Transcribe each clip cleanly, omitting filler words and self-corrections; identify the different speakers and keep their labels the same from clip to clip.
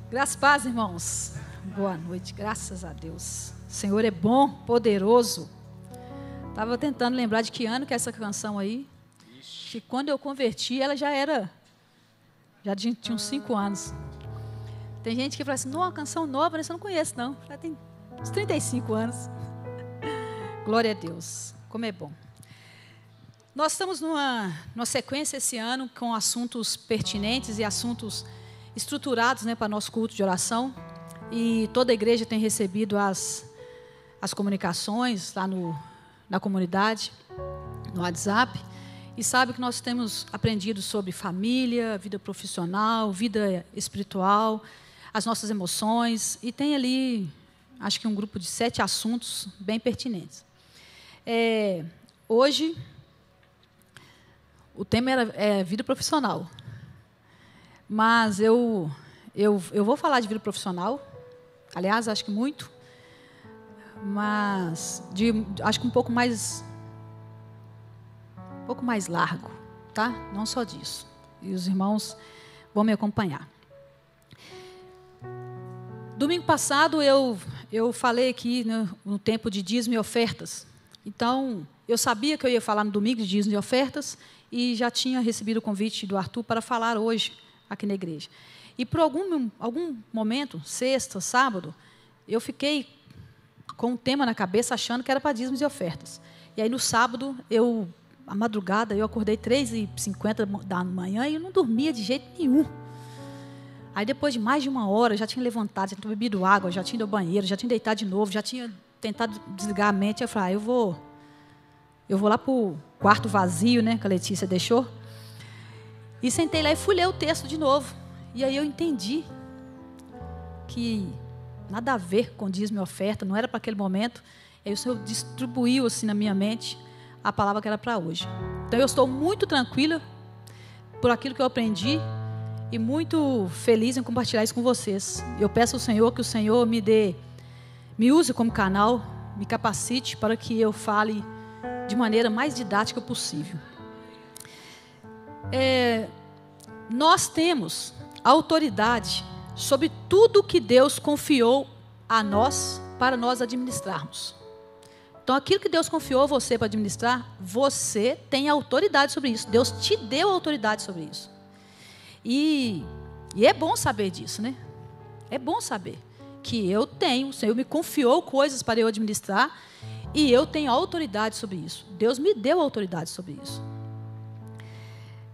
Speaker 1: Graças e paz, irmãos. Boa noite, graças a Deus. O Senhor é bom, poderoso. Estava tentando lembrar de que ano que é essa canção aí. Que quando eu converti, ela já tinha uns 5 anos. Tem gente que fala assim, não, uma canção nova, eu não conheço não. Já tem uns 35 anos. Glória a Deus, como é bom. Nós estamos numa sequência esse ano com assuntos pertinentes e assuntos estruturados, né, para nosso culto de oração. E toda a igreja tem recebido as comunicações lá na comunidade, no WhatsApp. E sabe que nós temos aprendido sobre família, vida profissional, vida espiritual, as nossas emoções. E tem ali, acho que um grupo de 7 assuntos bem pertinentes. Hoje, o tema é vida profissional. Mas eu vou falar de vida profissional. Aliás, acho que muito. Mas acho que um pouco mais largo, tá? Não só disso. E os irmãos vão me acompanhar. Domingo passado eu falei aqui no tempo de dízimo e ofertas. Então, eu sabia que eu ia falar no domingo de dízimo e ofertas e já tinha recebido o convite do Arthur para falar hoje aqui na igreja. E por algum momento, sexta, sábado, eu fiquei com um tema na cabeça achando que era para dízimos e ofertas. E aí no sábado, à madrugada, eu acordei 3h50 da manhã e eu não dormia de jeito nenhum. Aí depois de mais de 1 hora, eu já tinha levantado, já tinha bebido água, já tinha ido ao banheiro, já tinha deitado de novo, já tinha tentado desligar a mente. Eu falei, eu vou lá para o quarto vazio, né, que a Letícia deixou. E sentei lá e fui ler o texto de novo. E aí eu entendi que nada a ver com dízimo e oferta, não era para aquele momento. E aí o Senhor distribuiu assim na minha mente a palavra que era para hoje. Então eu estou muito tranquila por aquilo que eu aprendi e muito feliz em compartilhar isso com vocês. Eu peço ao Senhor que o Senhor me use como canal, me capacite para que eu fale de maneira mais didática possível. Nós temos autoridade sobre tudo que Deus confiou a nós para nós administrarmos. Então, aquilo que Deus confiou a você para administrar, você tem autoridade sobre isso. Deus te deu autoridade sobre isso. E é bom saber disso, né? É bom saber que eu tenho, o Senhor me confiou coisas para eu administrar e eu tenho autoridade sobre isso. Deus me deu autoridade sobre isso.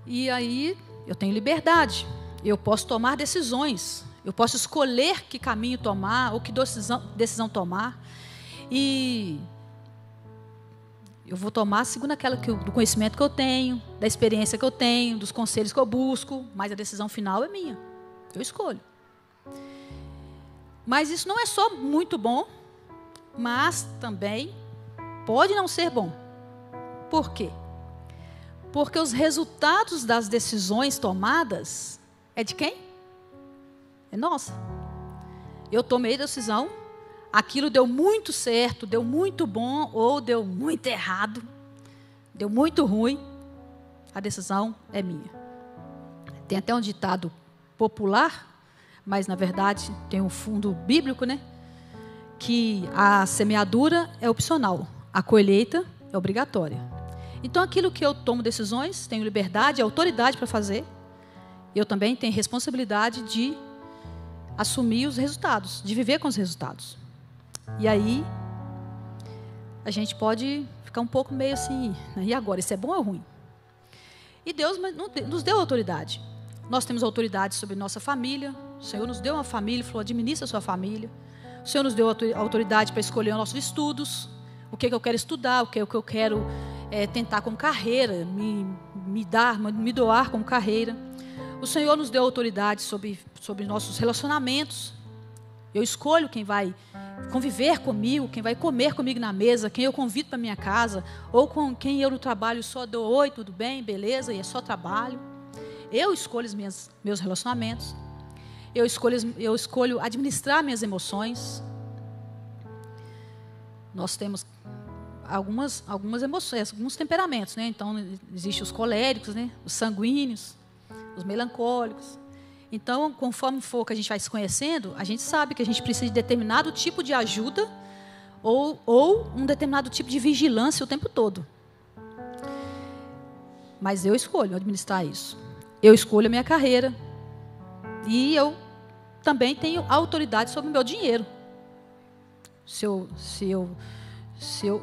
Speaker 1: E aí, eu tenho liberdade. Eu posso tomar decisões. Eu posso escolher que caminho tomar ou que decisão tomar. E eu vou tomar segundo aquela do conhecimento que eu tenho, da experiência que eu tenho, dos conselhos que eu busco, mas a decisão final é minha. Eu escolho. Mas isso não é só muito bom, mas também pode não ser bom. Por quê? Porque os resultados das decisões tomadas é de quem? É nossa. Eu tomei decisão, aquilo deu muito certo, deu muito bom, ou deu muito errado, deu muito ruim, a decisão é minha. Tem até um ditado popular, mas na verdade tem um fundo bíblico, né? Que a semeadura é opcional, a colheita é obrigatória. Então, aquilo que eu tomo decisões, tenho liberdade, autoridade para fazer, eu também tenho responsabilidade de assumir os resultados, de viver com os resultados. E aí, a gente pode ficar um pouco meio assim, e agora, isso é bom ou ruim? E Deus nos deu autoridade. Nós temos autoridade sobre nossa família, o Senhor nos deu uma família, falou, administra a sua família. O Senhor nos deu autoridade para escolher os nossos estudos, o que eu quero estudar, o que eu quero tentar como carreira, me doar como carreira. O Senhor nos deu autoridade sobre nossos relacionamentos. Eu escolho quem vai conviver comigo, quem vai comer comigo na mesa, quem eu convido para minha casa, ou com quem eu no trabalho só dou oi, tudo bem, beleza, e é só trabalho. Eu escolho os meus relacionamentos. Eu escolho administrar minhas emoções. Nós temos algumas emoções, alguns temperamentos, né? Então, existem os coléricos, né? Os sanguíneos, os melancólicos. Então, conforme for que a gente vai se conhecendo, a gente sabe que a gente precisa de determinado tipo de ajuda ou um determinado tipo de vigilância o tempo todo. Mas eu escolho administrar isso. Eu escolho a minha carreira. E eu também tenho autoridade sobre o meu dinheiro.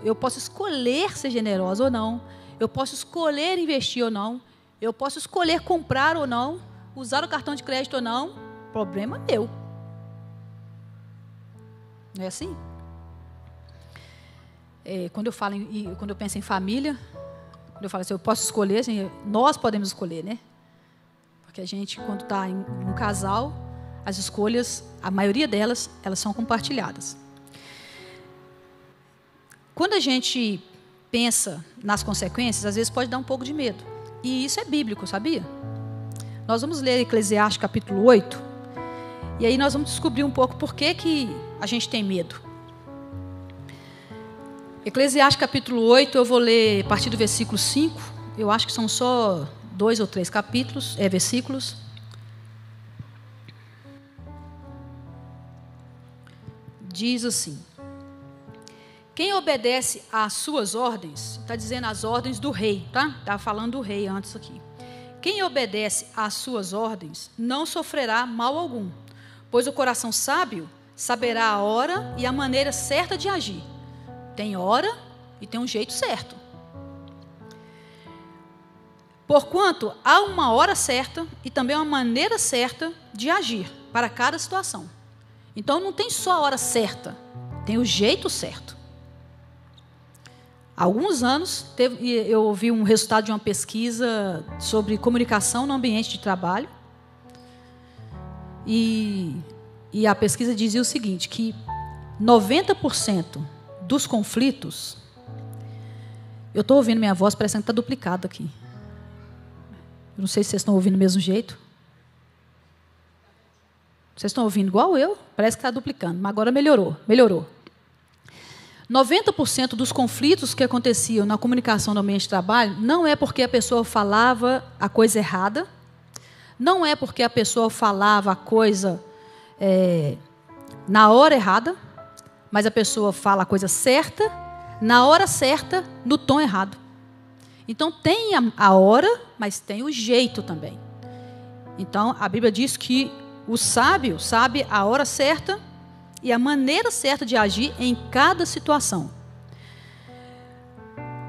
Speaker 1: Eu posso escolher ser generosa ou não. Eu posso escolher investir ou não. Eu posso escolher comprar ou não. Usar o cartão de crédito ou não. Problema meu. Não é assim? Quando eu penso em família, quando eu falo assim, eu posso escolher, assim, nós podemos escolher, né? Porque a gente, quando está em um casal, as escolhas, a maioria delas, elas são compartilhadas. Quando a gente pensa nas consequências, às vezes pode dar um pouco de medo. E isso é bíblico, sabia? Nós vamos ler Eclesiastes capítulo 8, e aí nós vamos descobrir um pouco por que a gente tem medo. Eclesiastes capítulo 8, eu vou ler a partir do versículo 5, eu acho que são só 2 ou 3 versículos. Diz assim: quem obedece às suas ordens, está dizendo as ordens do rei, tá? Estava falando do rei antes aqui. Quem obedece às suas ordens não sofrerá mal algum, pois o coração sábio saberá a hora e a maneira certa de agir. Tem hora e tem um jeito certo. Porquanto há uma hora certa e também uma maneira certa de agir para cada situação. Então não tem só a hora certa, tem o jeito certo. Há alguns anos, eu ouvi um resultado de uma pesquisa sobre comunicação no ambiente de trabalho. E a pesquisa dizia o seguinte, que 90% dos conflitos... Eu estou ouvindo minha voz, parecendo que está duplicada aqui. Eu não sei se vocês estão ouvindo do mesmo jeito. Vocês estão ouvindo igual eu? Parece que está duplicando, mas agora melhorou. 90% dos conflitos que aconteciam na comunicação no ambiente de trabalho não é porque a pessoa falava a coisa errada, não é porque a pessoa falava a coisa na hora errada, mas a pessoa fala a coisa certa, na hora certa, no tom errado. Então, tem a hora, mas tem o jeito também. Então, a Bíblia diz que o sábio sabe a hora certa e a maneira certa de agir em cada situação.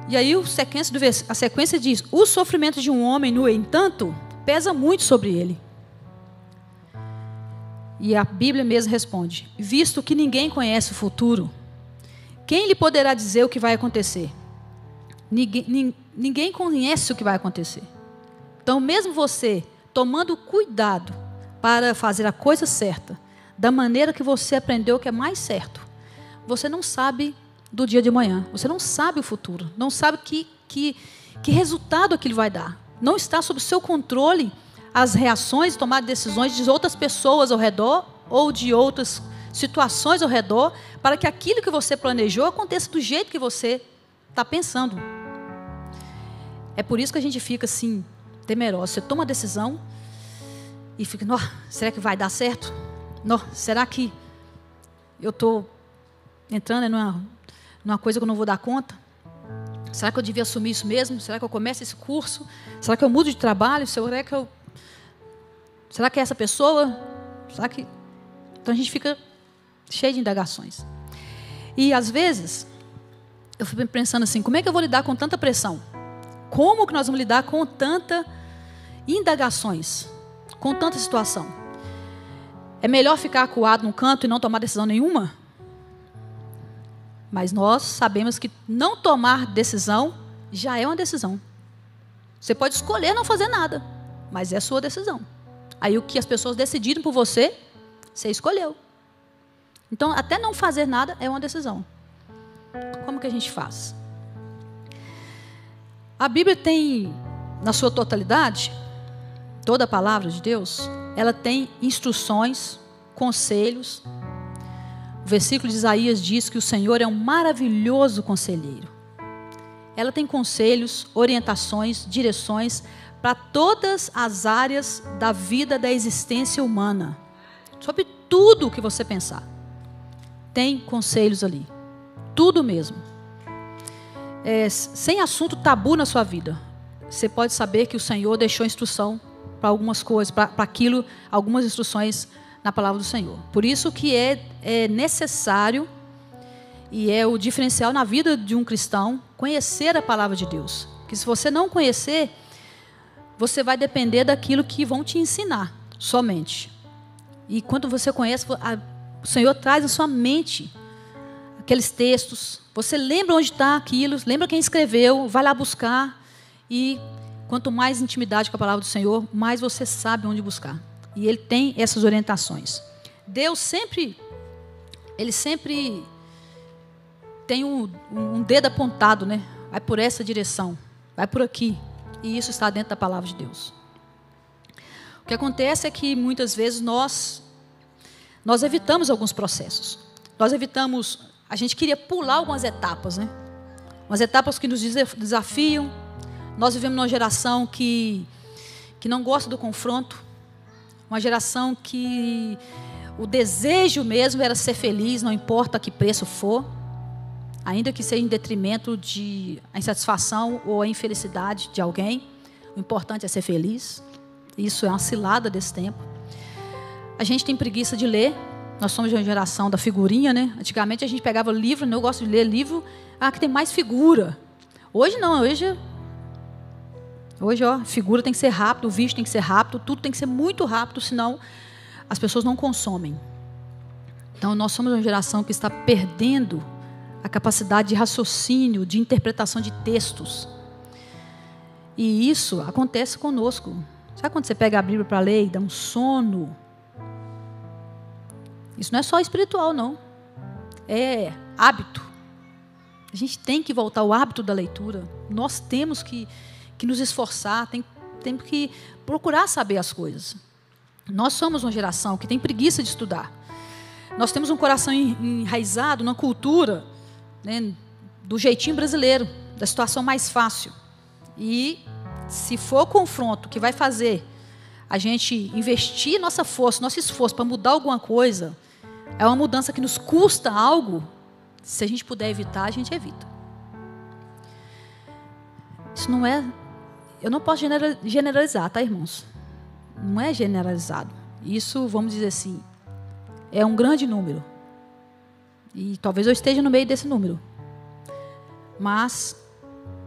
Speaker 1: E aí a sequência diz: o sofrimento de um homem, no entanto, pesa muito sobre ele. E a Bíblia mesmo responde: visto que ninguém conhece o futuro, quem lhe poderá dizer o que vai acontecer? Ninguém conhece o que vai acontecer. Então, mesmo você tomando cuidado para fazer a coisa certa, da maneira que você aprendeu que é mais certo, você não sabe do dia de amanhã, você não sabe o futuro, não sabe que resultado aquilo vai dar. Não está sob o seu controle as reações, tomar decisões de outras pessoas ao redor ou de outras situações ao redor, para que aquilo que você planejou aconteça do jeito que você está pensando. É por isso que a gente fica assim, temeroso. Você toma uma decisão e fica, será que vai dar certo? Será que eu estou entrando numa coisa que eu não vou dar conta? Será que eu devia assumir isso mesmo? Será que eu começo esse curso? Será que eu mudo de trabalho? Será que é essa pessoa? Então a gente fica cheio de indagações. E às vezes, eu fico pensando assim, como é que eu vou lidar com tanta pressão? Como que nós vamos lidar com tanta indagações? Com tanta situação? É melhor ficar acuado num canto e não tomar decisão nenhuma? Mas nós sabemos que não tomar decisão já é uma decisão. Você pode escolher não fazer nada, mas é a sua decisão. Aí o que as pessoas decidiram por você, você escolheu. Então, até não fazer nada é uma decisão. Como que a gente faz? A Bíblia tem, na sua totalidade, toda a palavra de Deus, ela tem instruções, conselhos. O versículo de Isaías diz que o Senhor é um maravilhoso conselheiro. Ela tem conselhos, orientações, direções para todas as áreas da vida da existência humana. Sobre tudo o que você pensar. Tem conselhos ali. Tudo mesmo. Sem assunto tabu na sua vida. Você pode saber que o Senhor deixou instrução para algumas coisas, para aquilo, algumas instruções na palavra do Senhor. Por isso que é necessário e é o diferencial na vida de um cristão conhecer a palavra de Deus. Que se você não conhecer, você vai depender daquilo que vão te ensinar somente. E quando você conhece, o Senhor traz à sua mente aqueles textos. Você lembra onde está aquilo, lembra quem escreveu, vai lá buscar. E quanto mais intimidade com a palavra do Senhor, mais você sabe onde buscar. E Ele tem essas orientações. Deus sempre tem um dedo apontado, né? Vai por essa direção, vai por aqui. E isso está dentro da palavra de Deus. O que acontece é que muitas vezes nós evitamos alguns processos. A gente queria pular algumas etapas, né? Umas etapas que nos desafiam. Nós vivemos numa geração que não gosta do confronto. Uma geração que o desejo mesmo era ser feliz, não importa a que preço for. Ainda que seja em detrimento de a insatisfação ou a infelicidade de alguém. O importante é ser feliz. Isso é uma cilada desse tempo. A gente tem preguiça de ler. Nós somos de uma geração da figurinha, né? Antigamente a gente pegava livro, eu gosto de ler livro, que tem mais figura. Hoje não, hoje figura tem que ser rápido, o vídeo tem que ser rápido, tudo tem que ser muito rápido, senão as pessoas não consomem. Então nós somos uma geração que está perdendo a capacidade de raciocínio, de interpretação de textos. E isso acontece conosco. Sabe quando você pega a Bíblia para ler e dá um sono? Isso não é só espiritual, não. É hábito. A gente tem que voltar ao hábito da leitura. Nós temos que nos esforçar, temos que procurar saber as coisas. Nós somos uma geração que tem preguiça de estudar. Nós temos um coração enraizado na cultura, né, do jeitinho brasileiro, da situação mais fácil. E se for o confronto que vai fazer a gente investir nossa força, nosso esforço para mudar alguma coisa, é uma mudança que nos custa algo, se a gente puder evitar, a gente evita. Isso não é... Eu não posso generalizar, tá, irmãos? Não é generalizado. Isso, vamos dizer assim, é um grande número. E talvez eu esteja no meio desse número. Mas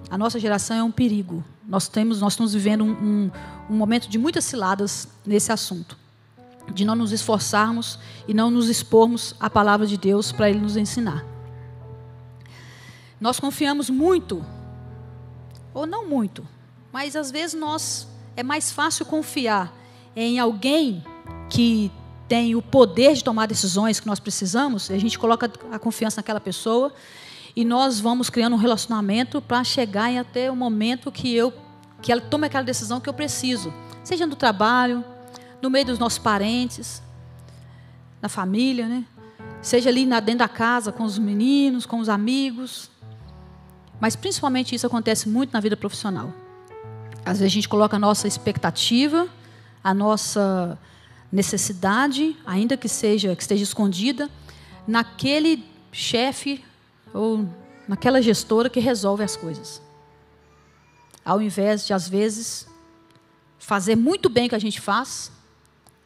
Speaker 1: a nossa geração é um perigo. Nós estamos vivendo um momento de muitas ciladas nesse assunto. De não nos esforçarmos e não nos expormos à palavra de Deus para Ele nos ensinar. Nós confiamos muito, ou não muito, mas às vezes é mais fácil confiar em alguém que tem o poder de tomar decisões que nós precisamos, e a gente coloca a confiança naquela pessoa, e nós vamos criando um relacionamento para chegar e até o momento que ela tome aquela decisão que eu preciso, seja no trabalho, no meio dos nossos parentes, na família, né? Seja ali dentro da casa, com os meninos, com os amigos. Mas principalmente isso acontece muito na vida profissional. Às vezes a gente coloca a nossa expectativa, a nossa necessidade, ainda que esteja escondida, naquele chefe ou naquela gestora que resolve as coisas. Ao invés de, às vezes, fazer muito bem o que a gente faz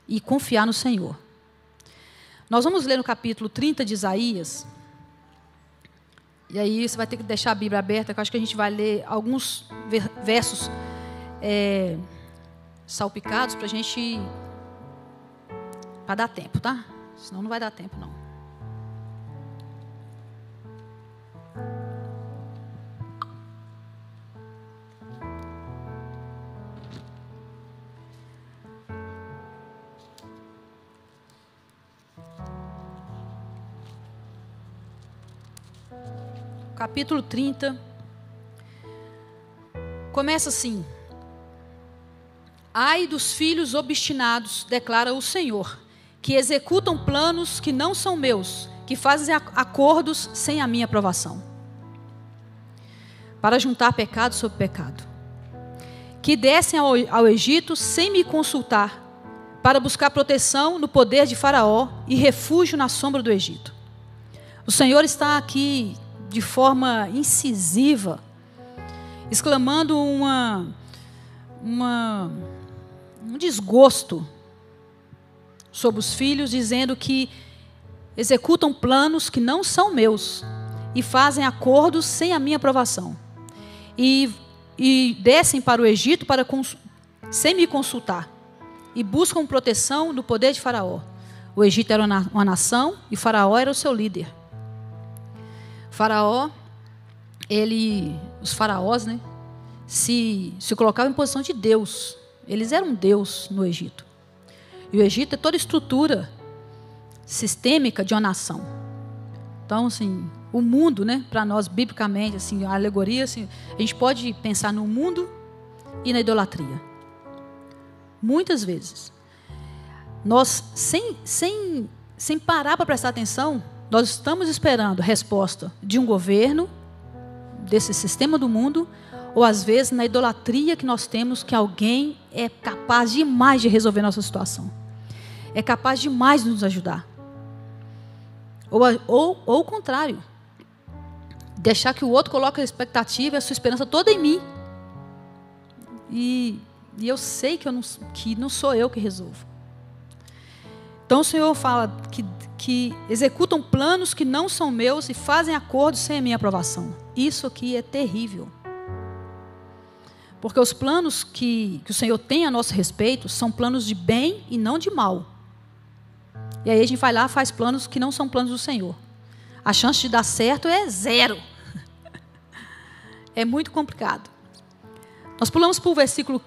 Speaker 1: e confiar no Senhor. Nós vamos ler no capítulo 30 de Isaías. E aí você vai ter que deixar a Bíblia aberta, que eu acho que a gente vai ler alguns versos salpicados para a gente... para dar tempo, tá? Senão não vai dar tempo, não. Capítulo 30, começa assim: ai dos filhos obstinados, declara o Senhor, que executam planos que não são meus, que fazem acordos sem a minha aprovação, para juntar pecado sobre pecado, que descem ao Egito sem me consultar, para buscar proteção no poder de Faraó e refúgio na sombra do Egito. O Senhor está aqui de forma incisiva, exclamando um desgosto sobre os filhos, dizendo que executam planos que não são meus e fazem acordos sem a minha aprovação. E descem para o Egito sem me consultar e buscam proteção no poder de Faraó. O Egito era uma nação e Faraó era o seu líder. Faraó, os faraós, né, se colocavam em posição de Deus. Eles eram Deus no Egito. E o Egito é toda a estrutura sistêmica de uma nação. Então, assim, o mundo, né, para nós, biblicamente, assim, a alegoria, assim, a gente pode pensar no mundo e na idolatria. Muitas vezes. Nós, sem parar para prestar atenção, nós estamos esperando a resposta de um governo, desse sistema do mundo, ou às vezes na idolatria que nós temos, que alguém é capaz demais de resolver nossa situação. É capaz demais de nos ajudar. Ou o contrário. Deixar que o outro coloque a expectativa e a sua esperança toda em mim. E eu sei que não sou eu que resolvo. Então o Senhor fala que executam planos que não são meus e fazem acordos sem a minha aprovação. Isso aqui é terrível. Porque os planos que o Senhor tem a nosso respeito são planos de bem e não de mal. E aí a gente vai lá e faz planos que não são planos do Senhor. A chance de dar certo é 0. É muito complicado. Nós pulamos para o versículo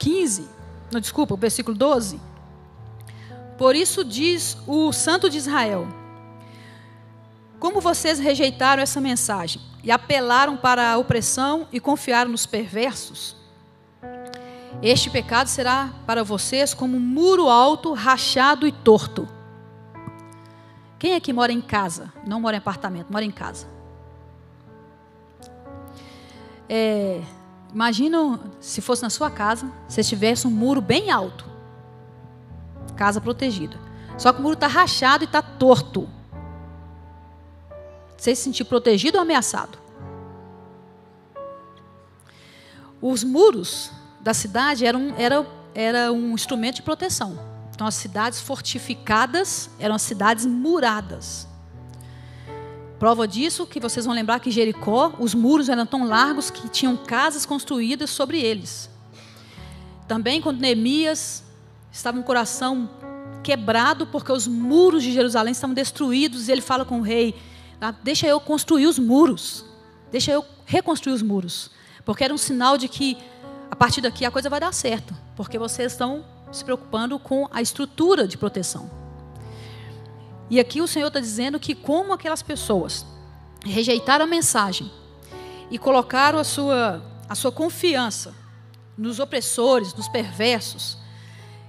Speaker 1: 12. Por isso diz o Santo de Israel: como vocês rejeitaram essa mensagem e apelaram para a opressão e confiaram nos perversos, este pecado será para vocês como um muro alto, rachado e torto. Quem aqui mora em casa? Não mora em apartamento, mora em casa. Imagina se fosse na sua casa, se tivesse um muro bem alto. Casa protegida. Só que o muro está rachado e está torto. Você se sentir protegido ou ameaçado? Os muros da cidade era um instrumento de proteção. Então, as cidades fortificadas eram as cidades muradas. Prova disso que vocês vão lembrar que Jericó, os muros eram tão largos que tinham casas construídas sobre eles. Também quando Neemias estava com o coração quebrado porque os muros de Jerusalém estavam destruídos, e ele fala com o rei: deixa eu construir os muros, deixa eu reconstruir os muros, porque era um sinal de que a partir daqui a coisa vai dar certo, porque vocês estão se preocupando com a estrutura de proteção. E aqui o Senhor está dizendo que como aquelas pessoas rejeitaram a mensagem e colocaram a sua confiança nos opressores, nos perversos,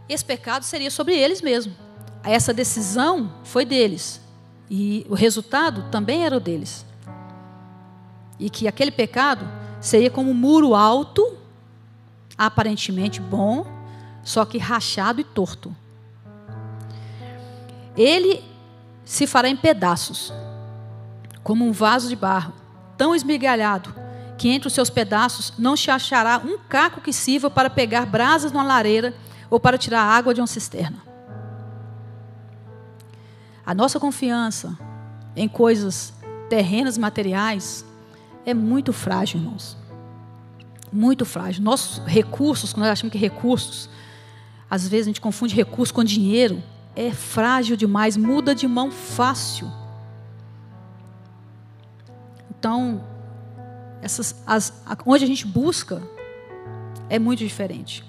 Speaker 1: esse pecado seria sobre eles mesmos. Essa decisão foi deles. E o resultado também era o deles. E que aquele pecado seria como um muro alto, aparentemente bom, só que rachado e torto. Ele se fará em pedaços, como um vaso de barro, tão esmigalhado, que entre os seus pedaços não se achará um caco que sirva para pegar brasas numa lareira ou para tirar água de uma cisterna. A nossa confiança em coisas terrenas, materiais, é muito frágil, irmãos. Muito frágil. Nossos recursos, quando nós achamos que recursos, às vezes a gente confunde recurso com dinheiro, é frágil demais, muda de mão fácil. Então, onde a gente busca é muito diferente.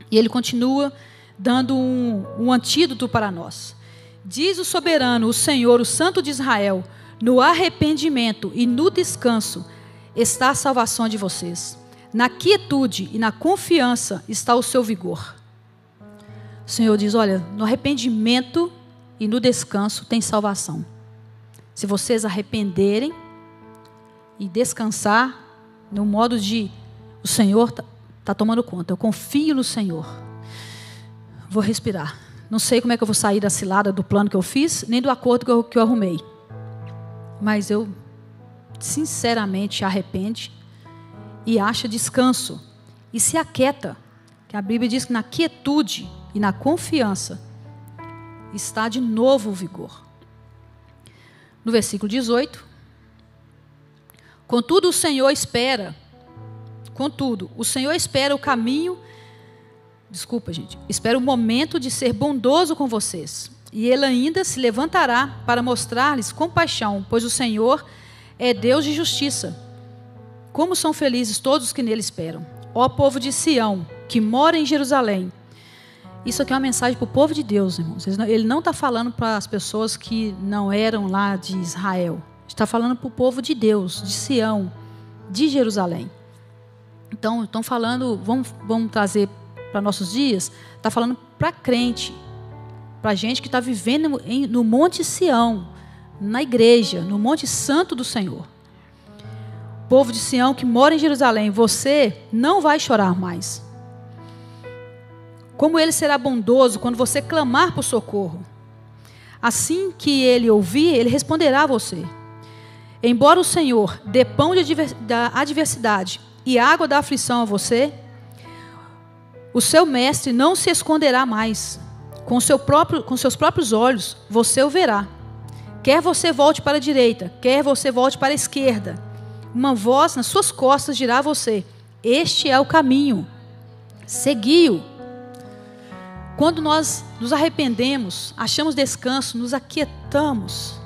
Speaker 1: E ele continua dando um antídoto para nós. Diz o soberano, o Senhor, o Santo de Israel: no arrependimento e no descanso está a salvação de vocês. Na quietude e na confiança está o seu vigor. O Senhor diz: olha, no arrependimento e no descanso tem salvação. Se vocês arrependerem e descansar no modo de o Senhor está está tomando conta. Eu confio no Senhor. Vou respirar. Não sei como é que eu vou sair da cilada do plano que eu fiz, nem do acordo que eu arrumei. Mas eu, sinceramente, arrepende e acha descanso. E se aquieta. Que a Bíblia diz que na quietude e na confiança está de novo o vigor. No versículo 18. Contudo, o Senhor espera o caminho, espera o momento de ser bondoso com vocês. E Ele ainda se levantará para mostrar-lhes compaixão, pois o Senhor é Deus de justiça. Como são felizes todos os que nele esperam. Ó povo de Sião, que mora em Jerusalém. Isso aqui é uma mensagem para o povo de Deus, irmãos. Ele não está falando para as pessoas que não eram lá de Israel. Está falando para o povo de Deus, de Sião, de Jerusalém. Então, estão falando, vamos trazer para nossos dias, está falando para crente, para gente que está vivendo no Monte Sião, na igreja, no Monte Santo do Senhor. Povo de Sião que mora em Jerusalém, você não vai chorar mais. Como Ele será bondoso quando você clamar por socorro. Assim que Ele ouvir, Ele responderá a você. Embora o Senhor dê pão da adversidade e água da aflição a você, o seu mestre não se esconderá mais. Com seus próprios olhos, você o verá. Quer você volte para a direita, quer você volte para a esquerda, uma voz nas suas costas dirá a você: este é o caminho, segui-o. Quando nós nos arrependemos, achamos descanso, nos aquietamos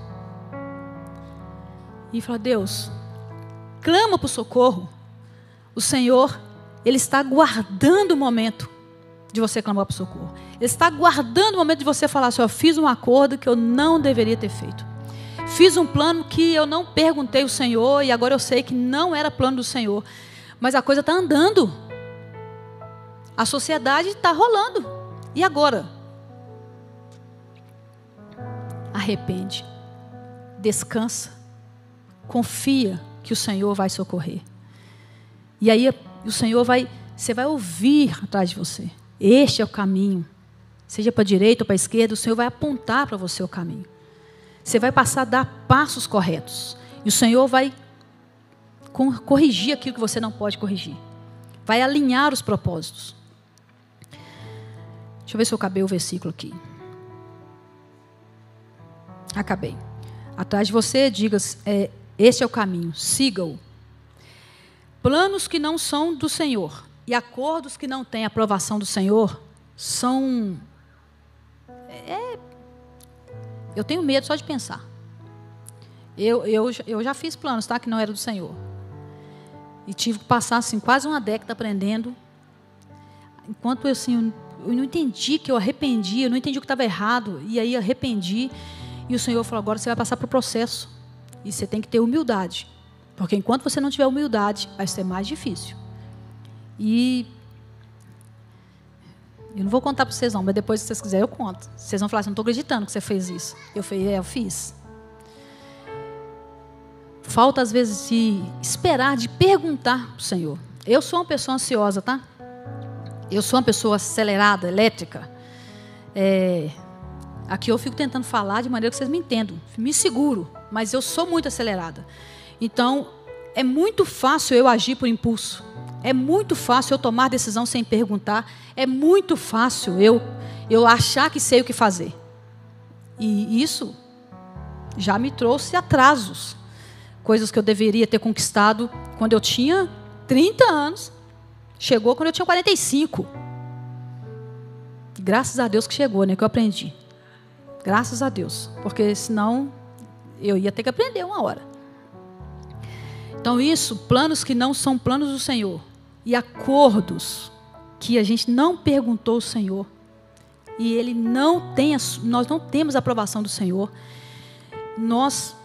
Speaker 1: e fala: Deus, clama por socorro. O Senhor, Ele está aguardando o momento de você clamar por socorro. Ele está aguardando o momento de você falar assim: eu fiz um acordo que eu não deveria ter feito. Fiz um plano que eu não perguntei ao Senhor e agora eu sei que não era plano do Senhor. Mas a coisa está andando. A sociedade está rolando. E agora? Arrepende. Descansa. Confia que o Senhor vai socorrer. E aí o Senhor você vai ouvir atrás de você. Este é o caminho. Seja para a direita ou para a esquerda, o Senhor vai apontar para você o caminho. Você vai passar a dar passos corretos. E o Senhor vai corrigir aquilo que você não pode corrigir. Vai alinhar os propósitos. Deixa eu ver se eu acabei o versículo aqui. Acabei. Atrás de você, diga: este é o caminho, siga-o. Planos que não são do Senhor e acordos que não têm aprovação do Senhor são... Eu tenho medo só de pensar. Eu já fiz planos, tá, que não eram do Senhor. E tive que passar assim, quase uma década aprendendo. Enquanto eu não entendi, que eu arrependi, eu não entendi o que estava errado. E aí arrependi. E o Senhor falou: agora você vai passar para o processo. E você tem que ter humildade. Porque enquanto você não tiver humildade, vai ser mais difícil. E eu não vou contar para vocês não, mas depois, se vocês quiserem, eu conto. Vocês vão falar assim: não estou acreditando que você fez isso. Eu falei: eu fiz. Falta, às vezes, de esperar, de perguntar para o Senhor. Eu sou uma pessoa ansiosa, tá? Eu sou uma pessoa acelerada, elétrica. Aqui eu fico tentando falar de maneira que vocês me entendam. Me seguro, mas eu sou muito acelerada. Então, é muito fácil eu agir por impulso. É muito fácil eu tomar decisão sem perguntar. É muito fácil eu achar que sei o que fazer. E isso já me trouxe atrasos. Coisas que eu deveria ter conquistado quando eu tinha 30 anos. Chegou quando eu tinha 45. Graças a Deus que chegou, né? Que eu aprendi. Graças a Deus. Porque senão eu ia ter que aprender uma hora. Então isso, planos que não são planos do Senhor. E acordos que a gente não perguntou ao Senhor. E Ele nós não temos a aprovação do Senhor. Nós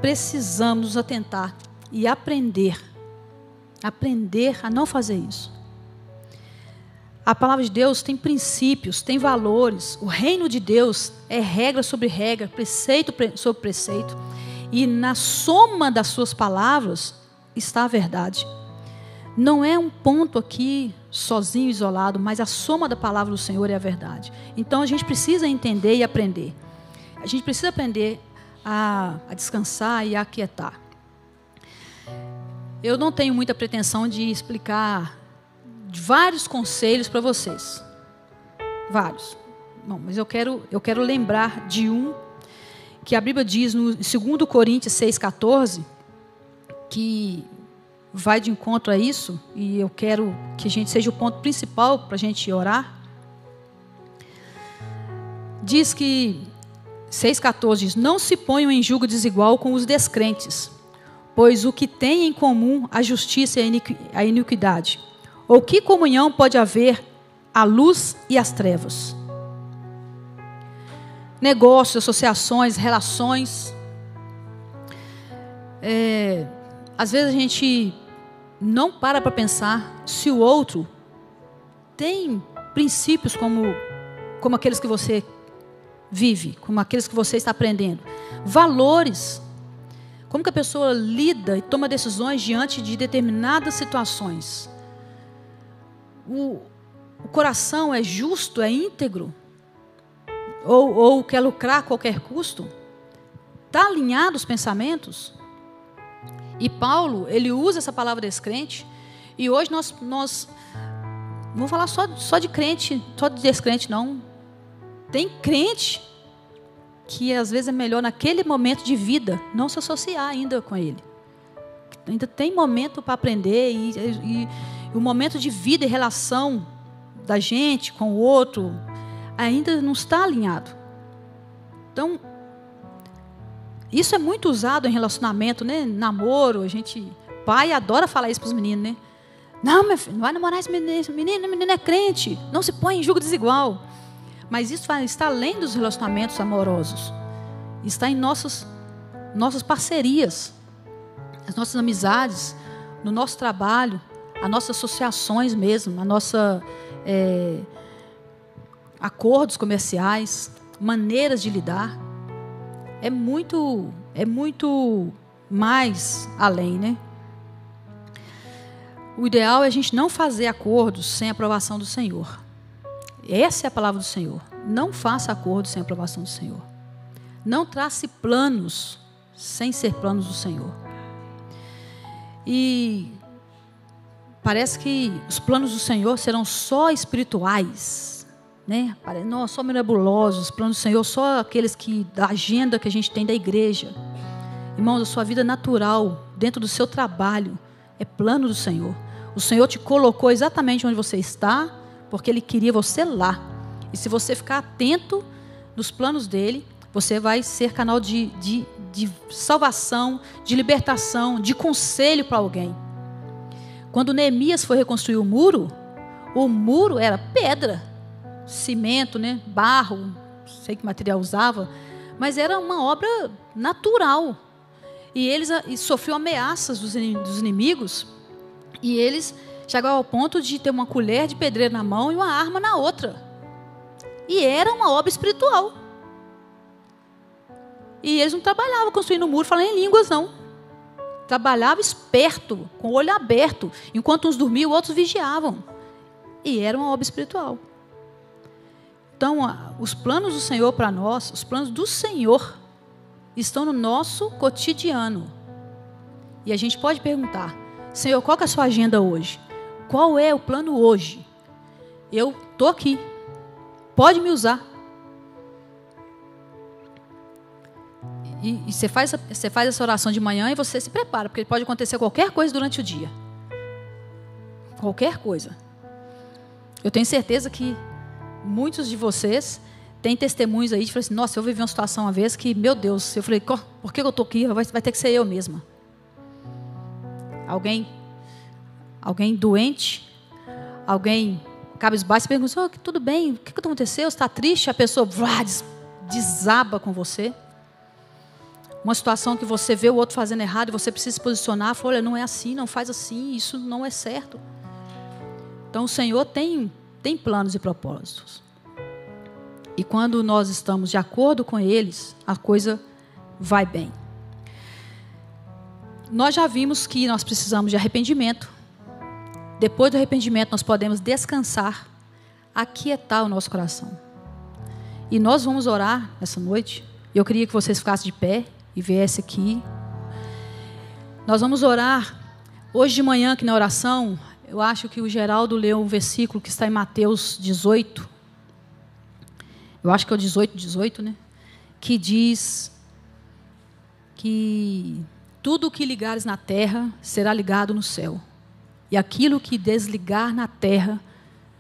Speaker 1: precisamos nos atentar e aprender a não fazer isso. A palavra de Deus tem princípios, tem valores. O reino de Deus é regra sobre regra, preceito sobre preceito. E na soma das suas palavras está a verdade. Não é um ponto aqui sozinho, isolado, mas a soma da palavra do Senhor é a verdade. Então a gente precisa entender e aprender. A gente precisa aprender a descansar e a aquietar. Eu não tenho muita pretensão de explicar vários conselhos para vocês. Vários. Bom, mas eu quero lembrar de um que a Bíblia diz no 2 Coríntios 6,14, que vai de encontro a isso, e eu quero que a gente seja o ponto principal para a gente orar. Diz que 6,14 diz: não se ponham em julgo desigual com os descrentes, pois o que tem em comum a justiça e a iniquidade? Ou que comunhão pode haver a luz e as trevas? Negócios, associações, relações. Às vezes a gente não para pensar se o outro tem princípios como aqueles que você vive, como aqueles que você está aprendendo. Valores. Como que a pessoa lida e toma decisões diante de determinadas situações. O coração é justo, é íntegro? Ou quer lucrar a qualquer custo? Está alinhado os pensamentos? E Paulo, ele usa essa palavra descrente, e hoje nós vamos falar só de crente, só de descrente não. Tem crente que às vezes é melhor naquele momento de vida não se associar ainda com ele. Ainda tem momento para aprender, e o momento de vida e relação da gente com o outro ainda não está alinhado. Então, isso é muito usado em relacionamento, né? Namoro, pai adora falar isso para os meninos, né? Não, meu filho, não vai namorar esse menino é crente, não se põe em julgo desigual. Mas isso está além dos relacionamentos amorosos. Está em nossas parcerias, as nossas amizades, no nosso trabalho, as nossas associações mesmo, acordos comerciais, maneiras de lidar. É muito mais além, né? O ideal é a gente não fazer acordos sem a aprovação do Senhor. Essa é a palavra do Senhor. Não faça acordos sem a aprovação do Senhor. Não trace planos sem ser planos do Senhor. E parece que os planos do Senhor serão só espirituais, né? Não, só nebulosos. Os planos do Senhor só aqueles da agenda que a gente tem da igreja. Irmãos, a sua vida natural, dentro do seu trabalho, é plano do Senhor. O Senhor te colocou exatamente onde você está, porque Ele queria você lá. E se você ficar atento nos planos dEle, você vai ser canal de salvação, de libertação, de conselho para alguém. Quando Neemias foi reconstruir o muro era pedra, cimento, né? Barro, não sei que material usava, mas era uma obra natural. E eles sofriam ameaças dos inimigos, e eles chegavam ao ponto de ter uma colher de pedreiro na mão e uma arma na outra. E era uma obra espiritual. E eles não trabalhavam construindo muro, falando em línguas, não. Trabalhavam esperto, com o olho aberto. Enquanto uns dormiam, outros vigiavam. E era uma obra espiritual. Então, os planos do Senhor para nós, os planos do Senhor, estão no nosso cotidiano. E a gente pode perguntar: Senhor, qual que é a sua agenda hoje? Qual é o plano hoje? Eu estou aqui. Pode me usar. E você faz essa oração de manhã e você se prepara, porque pode acontecer qualquer coisa durante o dia. Qualquer coisa. Eu tenho certeza que muitos de vocês têm testemunhos aí de falar assim: nossa, eu vivi uma situação uma vez que, meu Deus, eu falei, por que eu estou aqui? Vai ter que ser eu mesma. Alguém doente, alguém cabisbaixo, pergunta: oh, tudo bem, o que aconteceu? Você está triste? A pessoa desaba com você. Uma situação que você vê o outro fazendo errado e você precisa se posicionar, fala: olha, não é assim, não faz assim, isso não é certo. Então o Senhor tem planos e propósitos. E quando nós estamos de acordo com eles, a coisa vai bem. Nós já vimos que nós precisamos de arrependimento. depois do arrependimento, nós podemos descansar, aquietar o nosso coração. E nós vamos orar essa noite. Eu queria que vocês ficassem de pé e viessem aqui. Nós vamos orar. Hoje de manhã, aqui na oração, eu acho que o Geraldo leu um versículo que está em Mateus 18. Eu acho que é o 18, né? Que diz que tudo o que ligares na terra será ligado no céu. E aquilo que desligar na terra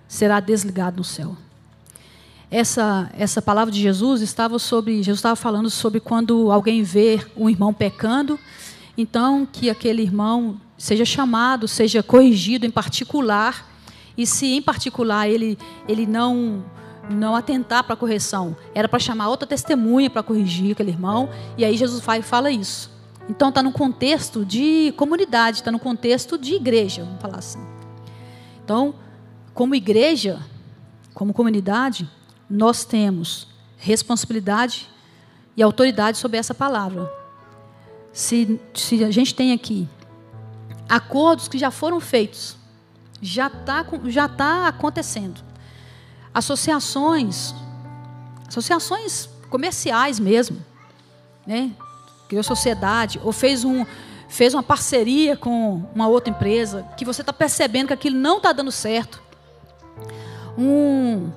Speaker 1: será desligado no céu. Essa palavra de Jesus Jesus estava falando sobre quando alguém vê um irmão pecando, então que aquele irmão seja chamado, seja corrigido em particular, e se em particular ele não atentar para a correção, era para chamar outra testemunha para corrigir aquele irmão, e aí Jesus fala isso. Então está no contexto de comunidade, está no contexto de igreja, vamos falar assim. Então, como igreja, como comunidade, nós temos responsabilidade e autoridade sobre essa palavra. Se a gente tem aqui acordos que já foram feitos, já tá acontecendo. Associações comerciais mesmo, né? Criou sociedade, ou fez uma parceria com uma outra empresa, que você está percebendo que aquilo não está dando certo. Um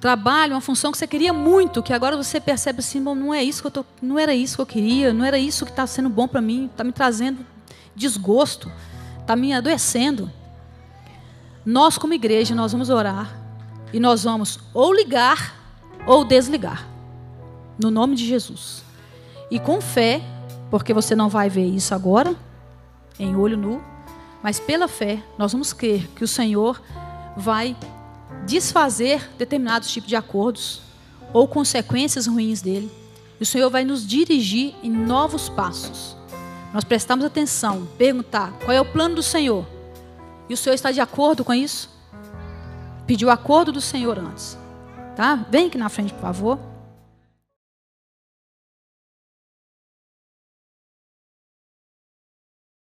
Speaker 1: trabalho, uma função que você queria muito, que agora você percebe assim, não era isso que eu queria, não era isso que está sendo bom para mim, está me trazendo desgosto, está me adoecendo. Nós, como igreja, nós vamos orar e nós vamos ou ligar ou desligar, no nome de Jesus. E com fé, porque você não vai ver isso agora, em olho nu, mas pela fé, nós vamos crer que o Senhor vai desfazer determinados tipos de acordos ou consequências ruins dele. E o Senhor vai nos dirigir em novos passos. Nós prestamos atenção, perguntar qual é o plano do Senhor. E o Senhor está de acordo com isso? Pediu o acordo do Senhor antes. Tá? Vem aqui na frente, por favor.